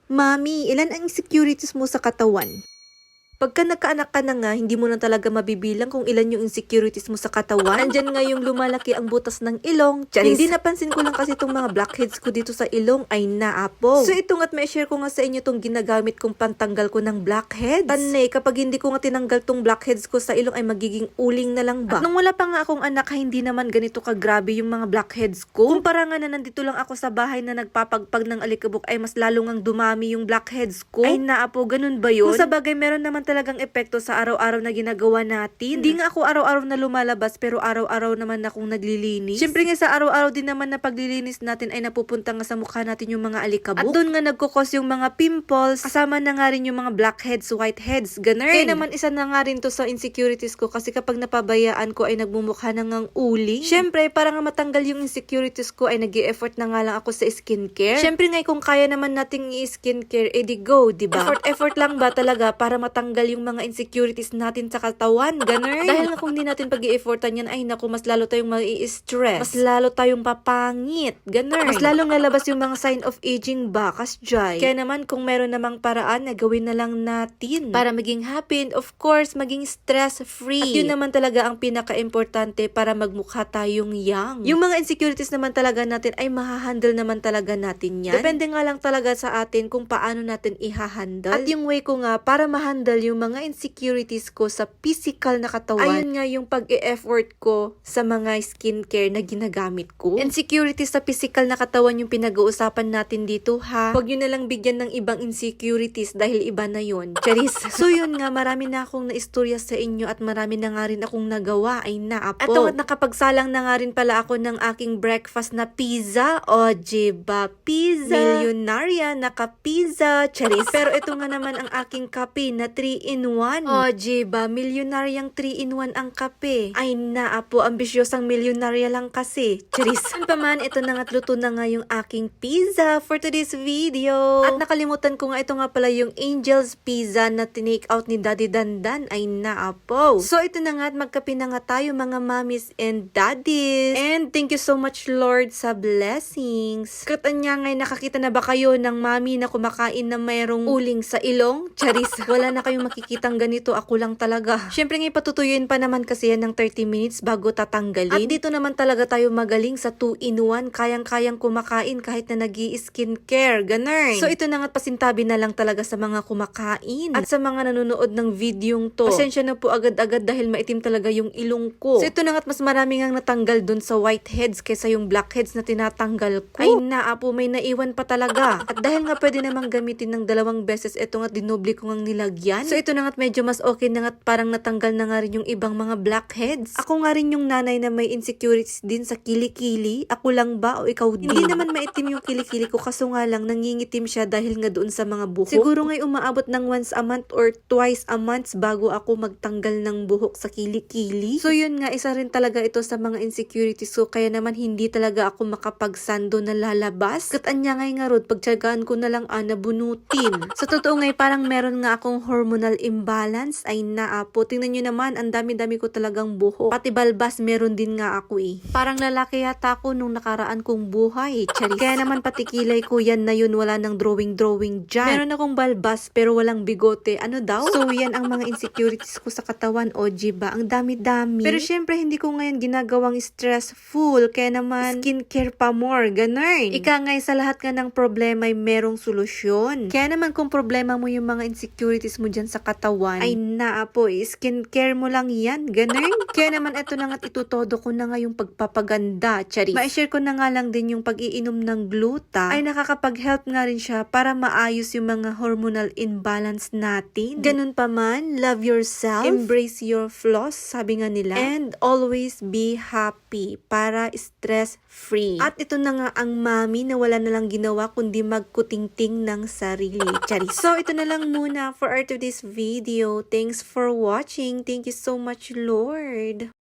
Mami, ilan ang insecurities mo sa katawan? Pagka nagkaanak ka na nga, hindi mo na talaga mabibilang kung ilan yung insecurities mo sa katawan. Andyan nga yung lumalaki ang butas ng ilong. Charis. Hindi napansin ko lang kasi itong mga blackheads ko dito sa ilong ay naapo. So ito nga't may share ko nga sa inyo itong ginagamit kong pantanggal ko ng blackheads. Tanay, kapag hindi ko nga tinanggal tong blackheads ko sa ilong ay magiging uling na lang ba? At nung wala pa nga akong anak, hindi naman ganito kagrabe yung mga blackheads ko. Kumpara nga na nandito lang ako sa bahay na nagpapagpag ng alikabok ay mas lalo ngang dumami yung blackheads ko. Ay naapo, ganun ba yun? Kung sa bagay meron naman talagang epekto sa araw-araw na ginagawa natin. Hindi nga ako araw-araw na lumalabas pero araw-araw naman akong naglilinis. Siyempre nga sa araw-araw din naman na paglilinis natin ay napupunta nga sa mukha natin yung mga alikabok. At doon nga nagkukos yung mga pimples, kasama na nga rin yung mga blackheads, whiteheads, ganun. Kaya naman isa na nga rin to sa insecurities ko kasi kapag napabayaan ko ay nagmumukha na ngang uling. Siyempre, para nga matanggal yung insecurities ko ay nag-i-effort na nga lang ako sa skincare. Siyempre nga kung kaya naman nating i-skincare, edi go, diba? Effort lang ba talaga para matanggal yung mga insecurities natin sa katawan, ganun. Dahil nga kung hindi natin pag-i-effortan yan, ay naku, mas lalo tayong mai-stress. Mas lalo tayong papangit, ganun. Mas lalong lalabas yung mga sign of aging bakas, Jai. Kaya naman, kung meron namang paraan, na gawin na lang natin. Para maging happy and of course, maging stress-free. At yun naman talaga ang pinaka-importante para magmukha tayong young. Yung mga insecurities naman talaga natin ay mahahandle naman talaga natin yan. Depende nga lang talaga sa atin kung paano natin ihahandle. At yung way ko nga, para mahandle yung mga insecurities ko sa physical na katawan, ayun nga yung pag-e-effort ko sa mga skincare na ginagamit ko. Insecurities sa physical na katawan yung pinag-uusapan natin dito, ha? Huwag nyo nalang bigyan ng ibang insecurities dahil iba na yun. Charis. So yun nga, marami na akong naistorya sa inyo at marami na nga rin akong nagawa, ay naapo. At at nakapagsalang na nga rin pala ako ng aking breakfast na pizza. O, diba? Pizza. Milyonarya, naka-pizza. Charis. Pero ito nga naman ang aking kape na 3-in-1. O, diba? Milyonaryang 3-in-1 ang kape. Ay naapo, ambisyosang milyonarya lang kasi. Charis. Pa man, ito na nga't luto na nga yung aking pizza for today's video. At nakalimutan ko nga, ito nga pala yung Angel's Pizza na tinake out ni Daddy Dandan. Ay naapo. So ito na nga at magkape na nga tayo mga mommies and daddies. And thank you so much Lord sa blessings. Katanya ngay, nakakita na ba kayo ng mami na kumakain na mayroong uling sa ilong? Charis. Wala na kayong makikitang ganito, ako lang talaga. Syempre nga patutuyuin pa naman kasi yan ng 30 minutes bago tatanggalin. At dito naman talaga tayo magaling sa 2-in-1. Kayang-kayang kumakain kahit na nag-i-skincare. Ganun. So ito na nga pasintabi na lang talaga sa mga kumakain. At sa mga nanonood ng videong to. Pasensya na po agad-agad dahil maitim talaga yung ilong ko. So ito na nga't mas marami ngang natanggal dun sa whiteheads kaysa yung blackheads na tinatanggal ko. Ay naapo, may naiwan pa talaga. At dahil nga pwede namang gamitin ng 2 beses, ito nga dinoble ko ngang nilagyan. So ito na nga't medyo mas okay na nga't parang natanggal na nga rin yung ibang mga blackheads. Ako nga rin yung nanay na may insecurities din sa kilikili. Ako lang ba o ikaw din? Hindi naman maitim yung kilikili ko, kaso nga lang nangingitim siya dahil nga doon sa mga buhok. Siguro nga'y umaabot ng once a month or twice a month bago ako magtanggal ng buhok sa kilikili. So yun nga, isa rin talaga ito sa mga insecurities ko, kaya naman hindi talaga ako makapagsando na lalabas. Katanya ngay nga rod, pagtyagaan ko na lang nabunutin. Sa totoo ngay, parang meron nga akong hormonal imbalance. Ay naapo, tingnan nyo naman, ang dami-dami ko talagang buhok. Pati balbas meron din nga ako eh. Parang lalaki yata ako nung nakaraan kong buhay. Charis. Kaya naman pati kilay ko yan na yun, wala nang drawing dyan. Meron akong balbas pero walang bigote. Ano daw? So yan ang mga insecurities ko sa katawan. O diba? Ang dami-dami. Pero syempre hindi ko ngayon ginagawang stressful. Kaya naman skincare pa more. Ganun. Ika ngay, sa lahat nga ng problema ay merong solusyon. Kaya naman kung problema mo yung mga insecurities mo dyan sa katawan, ay naapo, skincare mo lang yan. Ganun. Kaya naman ito na nga't itutodo ko na nga yung pagpapaganda. Charis. Ma-share ko na nga lang din yung pag-iinom ng gluta ay nakakapag-help nga rin siya para maayos yung mga hormonal imbalance natin. Ganun pa man, love yourself, embrace your flaws, sabi nga nila, and always be happy para stress-free. At ito na nga ang mami na wala na lang ginawa kundi magkutingting ng sarili. Charis. So ito na lang muna for our today's video. Thanks for watching. Thank you so much, Lord.